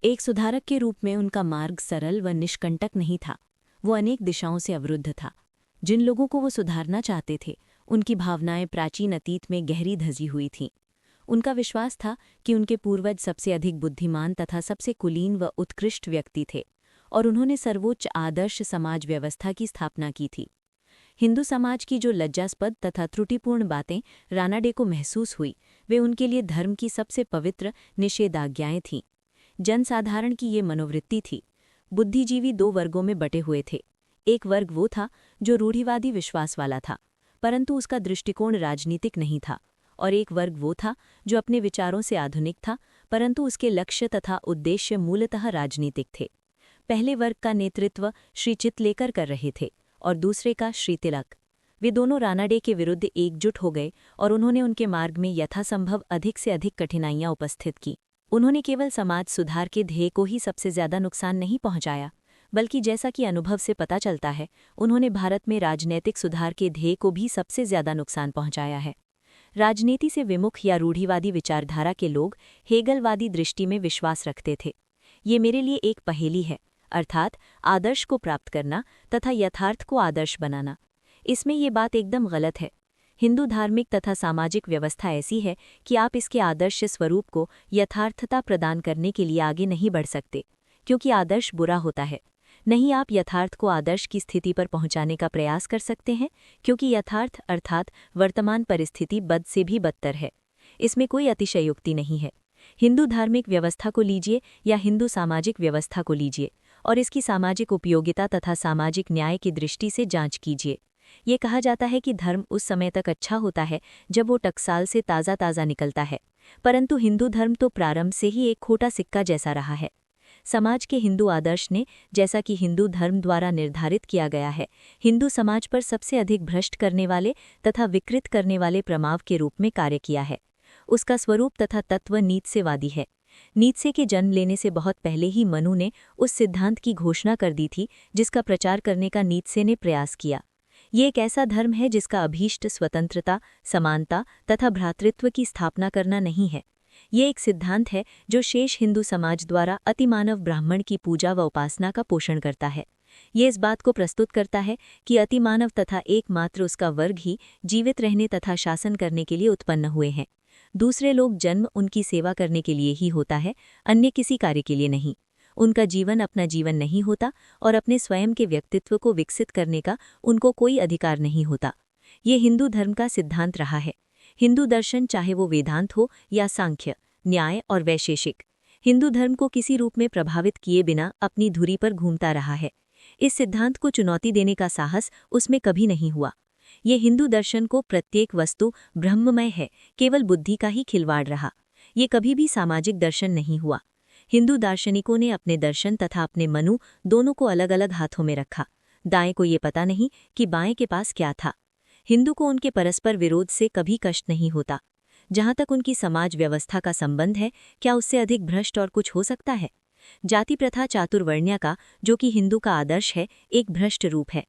एक सुधारक के रूप में उनका मार्ग सरल व निष्कंटक नहीं था। वो अनेक दिशाओं से अवरुद्ध था। जिन लोगों को वो सुधारना चाहते थे, उनकी भावनाएं प्राचीन अतीत में गहरी धसी हुई थीं। उनका विश्वास था कि उनके पूर्वज सबसे अधिक बुद्धिमान तथा सबसे कुलीन व उत्कृष्ट व्यक्ति थे, और उन्होंने सर्वोच्च आदर्श समाज व्यवस्था की स्थापना की थी। हिंदू समाज की जो लज्जास्पद तथा त्रुटिपूर्ण बातें रानाडे को महसूस हुई, वे उनके लिए धर्म की सबसे पवित्र निषेधाज्ञाएं थीं। जनसाधारण की ये मनोवृत्ति थी। बुद्धिजीवी दो वर्गों में बटे हुए थे। एक वर्ग वो था जो रूढ़िवादी विश्वास वाला था, परंतु उसका दृष्टिकोण राजनीतिक नहीं था, और एक वर्ग वो था जो अपने विचारों से आधुनिक था, परंतु उसके लक्ष्य तथा उद्देश्य मूलतः राजनीतिक थे। पहले वर्ग का नेतृत्व श्री चितलेकर कर रहे थे और दूसरे का श्री तिलक। वे दोनों रानाडे के विरुद्ध एकजुट हो गए और उन्होंने उनके मार्ग में यथासंभव अधिक से अधिक कठिनाइयां उपस्थित की। उन्होंने केवल समाज सुधार के ध्येय को ही सबसे ज्यादा नुकसान नहीं पहुंचाया, बल्कि जैसा कि अनुभव से पता चलता है, उन्होंने भारत में राजनैतिक सुधार के ध्येय को भी सबसे ज्यादा नुकसान पहुंचाया है। राजनीति से विमुख या रूढ़िवादी विचारधारा के लोग हेगलवादी दृष्टि में विश्वास रखते थे। ये मेरे लिए एक पहेली है, अर्थात आदर्श को प्राप्त करना तथा यथार्थ को आदर्श बनाना। इसमें ये बात एकदम गलत है। हिंदू धार्मिक तथा सामाजिक व्यवस्था ऐसी है कि आप इसके आदर्श स्वरूप को यथार्थता प्रदान करने के लिए आगे नहीं बढ़ सकते, क्योंकि आदर्श बुरा होता है। नहीं आप यथार्थ को आदर्श की स्थिति पर पहुंचाने का प्रयास कर सकते हैं, क्योंकि यथार्थ अर्थात वर्तमान परिस्थिति बद से भी बदतर है। इसमें कोई अतिशयोक्ति नहीं है। हिंदू धार्मिक व्यवस्था को लीजिए या हिंदू सामाजिक व्यवस्था को लीजिए, और इसकी सामाजिक उपयोगिता तथा सामाजिक न्याय की दृष्टि से जांच कीजिए। ये कहा जाता है कि धर्म उस समय तक अच्छा होता है जब वो टकसाल से ताज़ा निकलता है, परंतु हिंदू धर्म तो प्रारंभ से ही एक खोटा सिक्का जैसा रहा है। समाज के हिंदू आदर्श ने, जैसा कि हिंदू धर्म द्वारा निर्धारित किया गया है, हिंदू समाज पर सबसे अधिक भ्रष्ट करने वाले तथा विकृत करने वाले प्रमाव के रूप में कार्य किया है। उसका स्वरूप तथा तत्व नीत्सेवादी है। नीत्से के जन्म लेने से बहुत पहले ही मनु ने उस सिद्धांत की घोषणा कर दी थी जिसका प्रचार करने का नीत्से ने प्रयास किया। ये एक ऐसा धर्म है जिसका अभीष्ट स्वतंत्रता, समानता तथा भ्रातृत्व की स्थापना करना नहीं है। ये एक सिद्धांत है जो शेष हिंदू समाज द्वारा अतिमानव ब्राह्मण की पूजा व उपासना का पोषण करता है। ये इस बात को प्रस्तुत करता है कि अतिमानव तथा एकमात्र उसका वर्ग ही जीवित रहने तथा शासन करने के लिए उत्पन्न हुए हैं। दूसरे लोग जन्म उनकी सेवा करने के लिए ही होता है, अन्य किसी कार्य के लिए नहीं। उनका जीवन अपना जीवन नहीं होता और अपने स्वयं के व्यक्तित्व को विकसित करने का उनको कोई अधिकार नहीं होता। ये हिंदू धर्म का सिद्धांत रहा है। हिंदू दर्शन, चाहे वो वेदांत हो या सांख्य, न्याय और वैशेषिक, हिंदू धर्म को किसी रूप में प्रभावित किए बिना अपनी धुरी पर घूमता रहा है। इस सिद्धांत को चुनौती देने का साहस उसमें कभी नहीं हुआ। ये हिंदू दर्शन को प्रत्येक वस्तु ब्रह्ममय है, केवल बुद्धि का ही खिलवाड़ रहा। ये कभी भी सामाजिक दर्शन नहीं हुआ। हिंदू दार्शनिकों ने अपने दर्शन तथा अपने मनु दोनों को अलग अलग हाथों में रखा। दाएं को ये पता नहीं कि बाएं के पास क्या था। हिंदू को उनके परस्पर विरोध से कभी कष्ट नहीं होता। जहां तक उनकी समाज व्यवस्था का संबंध है, क्या उससे अधिक भ्रष्ट और कुछ हो सकता है? जाति प्रथा चातुर्वर्ण्य का, जो कि हिंदू का आदर्श है, एक भ्रष्ट रूप है।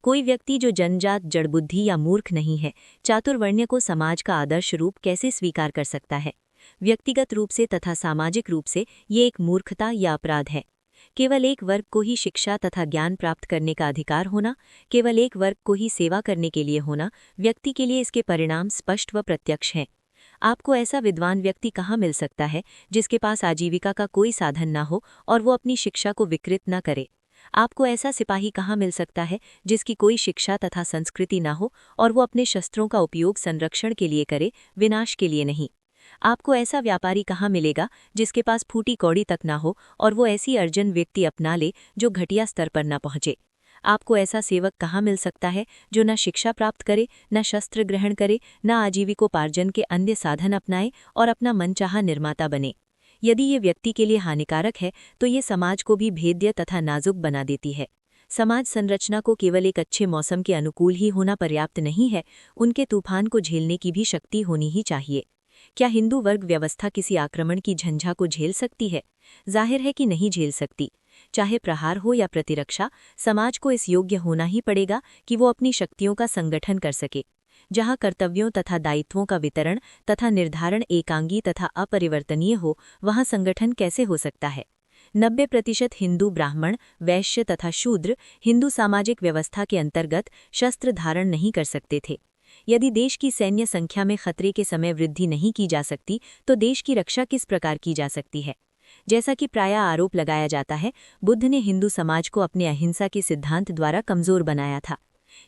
कोई व्यक्ति जो जनजात, जड़बुद्धि या मूर्ख नहीं है, चातुर्वर्ण्य को समाज का आदर्श रूप कैसे स्वीकार कर सकता है? व्यक्तिगत रूप से तथा सामाजिक रूप से ये एक मूर्खता या अपराध है। केवल एक वर्ग को ही शिक्षा तथा ज्ञान प्राप्त करने का अधिकार होना, केवल एक वर्ग को ही सेवा करने के लिए होना, व्यक्ति के लिए इसके परिणाम स्पष्ट व प्रत्यक्ष हैं। आपको ऐसा विद्वान व्यक्ति कहाँ मिल सकता है जिसके पास आजीविका का कोई साधन न हो और वो अपनी शिक्षा को विकृत न करे? आपको ऐसा सिपाही कहाँ मिल सकता है जिसकी कोई शिक्षा तथा संस्कृति न हो और वो अपने शस्त्रों का उपयोग संरक्षण के लिए करे, विनाश के लिए नहीं? आपको ऐसा व्यापारी कहाँ मिलेगा जिसके पास फूटी कौड़ी तक ना हो और वो ऐसी अर्जन व्यक्ति अपना ले जो घटिया स्तर पर न पहुँचे? आपको ऐसा सेवक कहाँ मिल सकता है जो न शिक्षा प्राप्त करे, न शस्त्र ग्रहण करे, न आजीविकोपार्जन के अन्य साधन अपनाए और अपना मनचाहा निर्माता बने? यदि ये व्यक्ति के लिए हानिकारक है तो ये समाज को भी भेद्य तथा नाजुक बना देती है। समाज संरचना को केवल एक अच्छे मौसम के अनुकूल ही होना पर्याप्त नहीं है, उनके तूफान को झेलने की भी शक्ति होनी ही चाहिए। क्या हिंदू वर्ग व्यवस्था किसी आक्रमण की झंझा को झेल सकती है? जाहिर है कि नहीं झेल सकती। चाहे प्रहार हो या प्रतिरक्षा, समाज को इस योग्य होना ही पड़ेगा कि वो अपनी शक्तियों का संगठन कर सके। जहाँ कर्तव्यों तथा दायित्वों का वितरण तथा निर्धारण एकांगी तथा अपरिवर्तनीय हो, वहाँ संगठन कैसे हो सकता है? 90% हिंदू ब्राह्मण, वैश्य तथा शूद्र हिंदू सामाजिक व्यवस्था के अंतर्गत शस्त्र धारण नहीं कर सकते थे। यदि देश की सैन्य संख्या में खतरे के समय वृद्धि नहीं की जा सकती तो देश की रक्षा किस प्रकार की जा सकती है। जैसा कि प्रायः आरोप लगाया जाता है, बुद्ध ने हिंदू समाज को अपने अहिंसा के सिद्धांत द्वारा कमजोर बनाया था।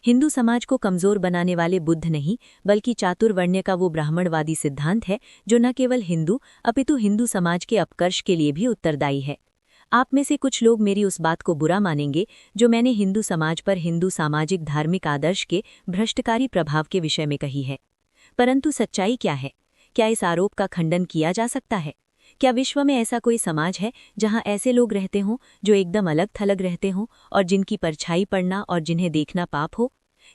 हिंदू समाज को कमजोर बनाने वाले बुद्ध नहीं बल्कि चातुर्वर्ण्य का वो ब्राह्मणवादी सिद्धांत है जो न केवल हिंदू अपितु हिंदू समाज के अपकर्ष के लिए भी उत्तरदायी है। आप में से कुछ लोग मेरी उस बात को बुरा मानेंगे जो मैंने हिंदू समाज पर हिंदू सामाजिक धार्मिक आदर्श के भ्रष्टकारी प्रभाव के विषय में कही है। परंतु सच्चाई क्या है? क्या इस आरोप का खंडन किया जा सकता है? क्या विश्व में ऐसा कोई समाज है जहां ऐसे लोग रहते हों जो एकदम अलग थलग रहते हों और जिनकी परछाई पड़ना और जिन्हें देखना पाप हो?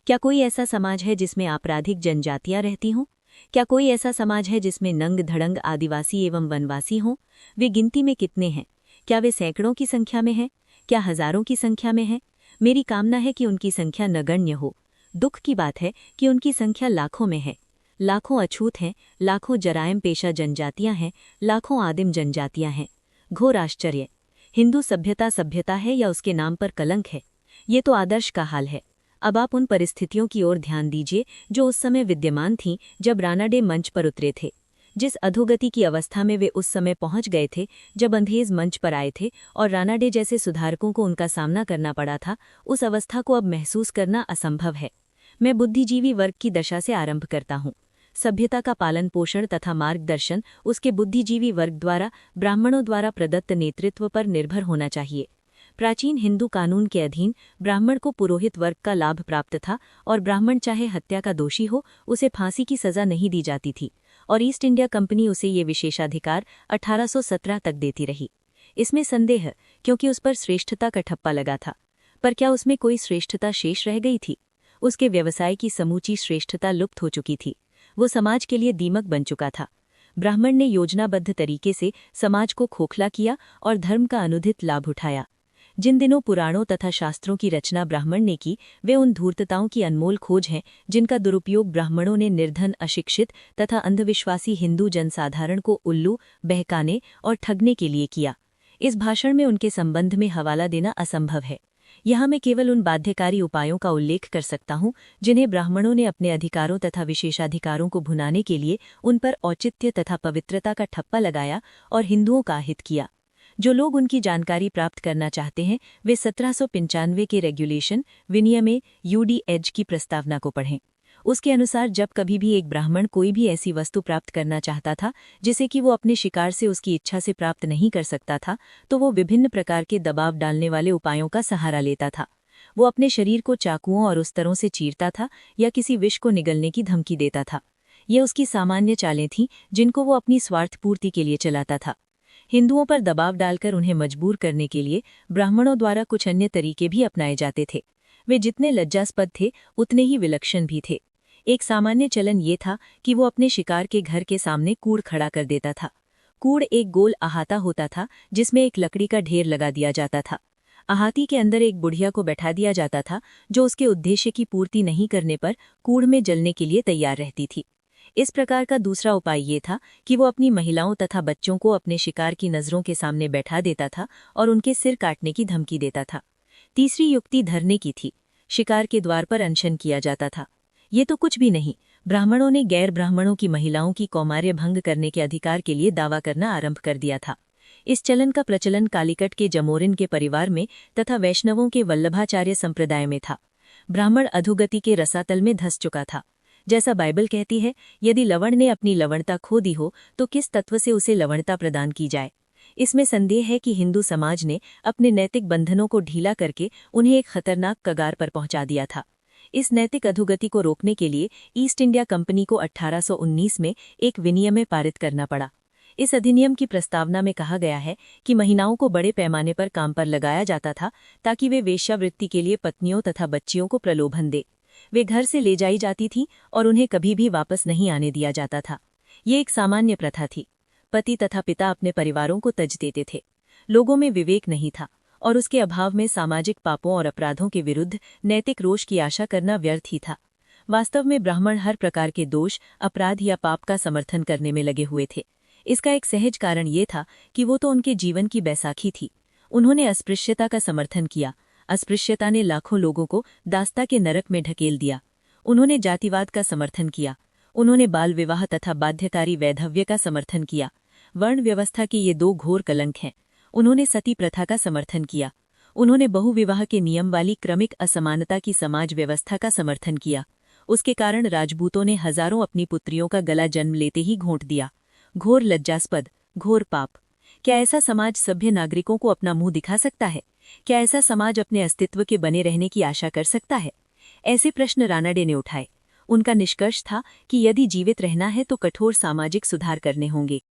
क्या कोई ऐसा समाज है जिसमें आपराधिक जनजातियां रहती हों? क्या कोई ऐसा समाज है जिसमें नंग धड़ंग आदिवासी एवं वनवासी हों? वे गिनती में कितने हैं? क्या वे सैकड़ों की संख्या में हैं? क्या हजारों की संख्या में हैं? मेरी कामना है कि उनकी संख्या नगण्य हो। दुख की बात है कि उनकी संख्या लाखों में है। लाखों अछूत हैं, लाखों जरायम पेशा जनजातियां हैं, लाखों आदिम जनजातियां हैं। घोर आश्चर्य! हिंदू सभ्यता है या उसके नाम पर कलंक है? ये तो आदर्श का हाल है। अब आप उन परिस्थितियों की ओर ध्यान दीजिए जो उस समय विद्यमान थीं जब रानाडे मंच पर उतरे थे। जिस अधोगति की अवस्था में वे उस समय पहुंच गए थे जब अंधेज मंच पर आए थे और रानाडे जैसे सुधारकों को उनका सामना करना पड़ा था, उस अवस्था को अब महसूस करना असंभव है। मैं बुद्धिजीवी वर्ग की दशा से आरंभ करता हूँ। सभ्यता का पालन पोषण तथा मार्गदर्शन उसके बुद्धिजीवी वर्ग द्वारा ब्राह्मणों द्वारा प्रदत्त नेतृत्व पर निर्भर होना चाहिए। प्राचीन हिंदू कानून के अधीन ब्राह्मण को पुरोहित वर्ग का लाभ प्राप्त था और ब्राह्मण चाहे हत्या का दोषी हो उसे फांसी की सजा नहीं दी जाती थी और ईस्ट इंडिया कंपनी उसे ये विशेषाधिकार 1817 तक देती रही। इसमें संदेह क्योंकि उस पर श्रेष्ठता का ठप्पा लगा था। पर क्या उसमें कोई श्रेष्ठता शेष रह गई थी? उसके व्यवसाय की समूची श्रेष्ठता लुप्त हो चुकी थी। वो समाज के लिए दीमक बन चुका था। ब्राह्मण ने योजनाबद्ध तरीके से समाज को खोखला किया और धर्म का अनुदित लाभ उठाया। जिन दिनों पुराणों तथा शास्त्रों की रचना ब्राह्मण ने की वे उन धूर्तताओं की अनमोल खोज हैं जिनका दुरुपयोग ब्राह्मणों ने निर्धन, अशिक्षित तथा अंधविश्वासी हिंदू जनसाधारण को उल्लू, बहकाने और ठगने के लिए किया। इस भाषण में उनके संबंध में हवाला देना असंभव है। यहाँ मैं केवल उन बाध्यकारी उपायों का उल्लेख कर सकता हूँ जिन्हें ब्राह्मणों ने अपने अधिकारों तथा विशेषाधिकारों को भुनाने के लिए उन पर औचित्य तथा पवित्रता का ठप्पा लगाया और हिंदुओं का हित किया। जो लोग उनकी जानकारी प्राप्त करना चाहते हैं वे 1795 के रेगुलेशन विनियम UDH की प्रस्तावना को पढ़ें। उसके अनुसार जब कभी भी एक ब्राह्मण कोई भी ऐसी वस्तु प्राप्त करना चाहता था जिसे कि वो अपने शिकार से उसकी इच्छा से प्राप्त नहीं कर सकता था तो वो विभिन्न प्रकार के दबाव डालने वाले उपायों का सहारा लेता था। वो अपने शरीर को चाकुओं और उस्तरों से चीरता था या किसी विष को निगलने की धमकी देता था। ये उसकी सामान्य चालें थीं जिनको वो अपनी स्वार्थपूर्ति के लिए चलाता था। हिंदुओं पर दबाव डालकर उन्हें मजबूर करने के लिए ब्राह्मणों द्वारा कुछ अन्य तरीके भी अपनाए जाते थे। वे जितने लज्जास्पद थे उतने ही विलक्षण भी थे। एक सामान्य चलन ये था कि वो अपने शिकार के घर के सामने कूड़ खड़ा कर देता था। कूड़ एक गोल अहाता होता था जिसमें एक लकड़ी का ढेर लगा दिया जाता था। अहाती के अंदर एक बुढ़िया को बैठा दिया जाता था जो उसके उद्देश्य की पूर्ति नहीं करने पर कूड़ में जलने के लिए तैयार रहती थी। इस प्रकार का दूसरा उपाय ये था कि वो अपनी महिलाओं तथा बच्चों को अपने शिकार की नज़रों के सामने बैठा देता था और उनके सिर काटने की धमकी देता था। तीसरी युक्ति धरने की थी। शिकार के द्वार पर अनशन किया जाता था। ये तो कुछ भी नहीं, ब्राह्मणों ने गैर ब्राह्मणों की महिलाओं की कौमार्य भंग करने के अधिकार के लिए दावा करना आरंभ कर दिया था। इस चलन का प्रचलन कालिकट के जमोरिन के परिवार में तथा वैष्णवों के वल्लभाचार्य संप्रदाय में था। ब्राह्मण अधोगति के रसातल में धंस चुका था। जैसा बाइबल कहती है, यदि लवण ने अपनी लवणता खो दी हो तो किस तत्व से उसे लवणता प्रदान की जाए। इसमें संदेह है कि हिंदू समाज ने अपने नैतिक बंधनों को ढीला करके उन्हें एक खतरनाक कगार पर पहुंचा दिया था। इस नैतिक अधोगति को रोकने के लिए ईस्ट इंडिया कंपनी को 1819 में एक विनियम पारित करना पड़ा। इस अधिनियम की प्रस्तावना में कहा गया है कि महिलाओं को बड़े पैमाने पर काम पर लगाया जाता था ताकि वे वेश्यावृत्ति के लिए पत्नियों तथा बच्चियों को प्रलोभन दे। वे घर से ले जाई जाती थीं और उन्हें कभी भी वापस नहीं आने दिया जाता था। ये एक सामान्य प्रथा थी। पति तथा पिता अपने परिवारों को तज देते थे। लोगों में विवेक नहीं था और उसके अभाव में सामाजिक पापों और अपराधों के विरुद्ध नैतिक रोष की आशा करना व्यर्थ ही था। वास्तव में ब्राह्मण हर प्रकार के दोष, अपराध या पाप का समर्थन करने में लगे हुए थे। इसका एक सहज कारण ये था कि वो तो उनके जीवन की बैसाखी थी। उन्होंने अस्पृश्यता का समर्थन किया। अस्पृश्यता ने लाखों लोगों को दास्ता के नरक में ढकेल दिया। उन्होंने जातिवाद का समर्थन किया। उन्होंने बाल विवाह तथा बाध्यकारी वैधव्य का समर्थन किया। वर्ण व्यवस्था के ये दो घोर कलंक हैं। उन्होंने सती प्रथा का समर्थन किया। उन्होंने बहुविवाह के नियम वाली क्रमिक असमानता की समाज व्यवस्था का समर्थन किया। उसके कारण राजपूतों ने हजारों अपनी पुत्रियों का गला जन्म लेते ही घोंट दिया। घोर लज्जास्पद, घोर पाप। क्या ऐसा समाज सभ्य नागरिकों को अपना मुंह दिखा सकता है? क्या ऐसा समाज अपने अस्तित्व के बने रहने की आशा कर सकता है? ऐसे प्रश्न रानाडे ने उठाए। उनका निष्कर्ष था कि यदि जीवित रहना है तो कठोर सामाजिक सुधार करने होंगे।